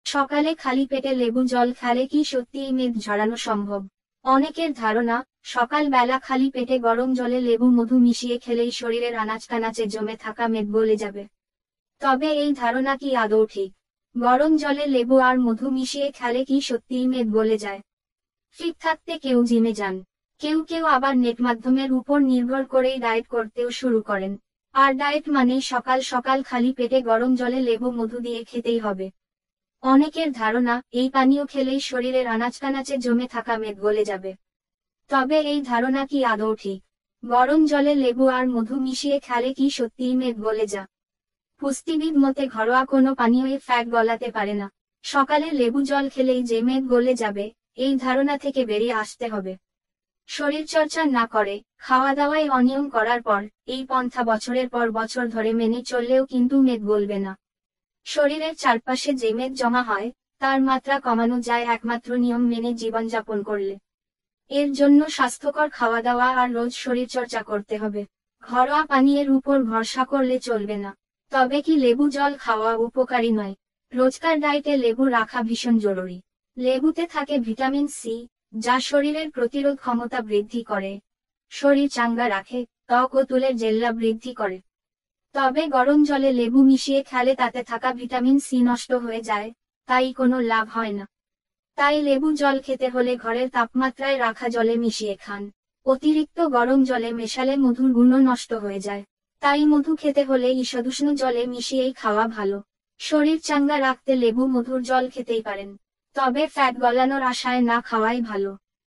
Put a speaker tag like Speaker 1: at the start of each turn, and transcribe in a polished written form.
Speaker 1: সকালে খালি পেটে লেবু জল খেলে কি সত্যিই মেদ ঝরানো সম্ভব? অনেকের ধারণা, সকালবেলা খালি পেটে গরম জলে লেবু মধু মিশিয়ে খেলেই শরীরের আনাচকানাচে জমে থাকা মেদ গলে যাবে। তবে এই ধারণা কি আদৌ ঠিক? গরম জলে লেবু আর মধু মিশিয়ে খেলে কি সত্যিই মেদ গলে যায়? ফিট থাকতে কেউ জিমে যান, কেউ কেউ আবার নেট মাধ্যমের উপর নির্ভর করেই ডায়েট করতেও শুরু করেন। আর ডায়েট মানেই সকাল সকাল খালি পেটে গরম জলে লেবু মধু দিয়ে খেতেই হবে। অনেকের ধারণা, এই পানীয় খেলেই শরীরের আনাচকানাচে জমে থাকা মেদ গলে যাবে। তবে এই ধারণা কি আদৌ ঠিক? গরম জলে লেবু আর মধু মিশিয়ে খেলে কি সত্যিই মেদ গলে যায়? পুষ্টিবিদ মতে ঘরোয়া কোনো পানীয়ই ফ্যাট গলাতে পারে না। সকালে লেবু জল খেলেই যে মেদ গলে যাবে, এই ধারণা থেকে বেরিয়ে আসতে হবে। শরীরচর্চা না করে, খাওয়া দাওয়ায় অনিয়ম করার পর, এই পন্থা বছরের পর বছর ধরে মেনে চললেও কিন্তু মেদ গলবে না। শরীরের চারপাশে যে মেদ জমা হয়, তার মাত্রা কমানো যায় একমাত্র নিয়ম মেনে জীবনযাপন করলে। এর জন্য স্বাস্থ্যকর খাওয়া দাওয়া আর রোজ শরীরচর্চা করতে হবে। ঘরোয়া পানীয়ের উপর ভরসা করলে চলবে না। তবে কি লেবু জল খাওয়া উপকারী নয়? রোজকার ডায়েটে লেবু রাখা ভীষণ জরুরি। লেবুতে থাকে ভিটামিন সি, যা শরীরের প্রতিরোধ ক্ষমতা বৃদ্ধি করে, শরীর চাঙ্গা রাখে, ত্বক ও চুলের জেল্লা বৃদ্ধি করে। তবে গরম জলে লেবু মিশিয়ে খেলে তাতে থাকা ভিটামিন সি নষ্ট হয়ে যায়, তাই কোনো লাভ হয় না। তাই লেবু জল খেতে হলে ঘরের তাপমাত্রায় রাখা জলে মিশিয়ে খান। অতিরিক্ত গরম জলে মেশালে মধুর গুণও নষ্ট হয়ে যায়। তাই মধু খেতে হলে ঈষদুষ্ণ জলে মিশিয়েই খাওয়া ভালো। শরীর চাঙ্গা রাখতে লেবু মধুর জল খেতেই পারেন, তবে ফ্যাট গলানোর আশায় না খাওয়াই ভালো।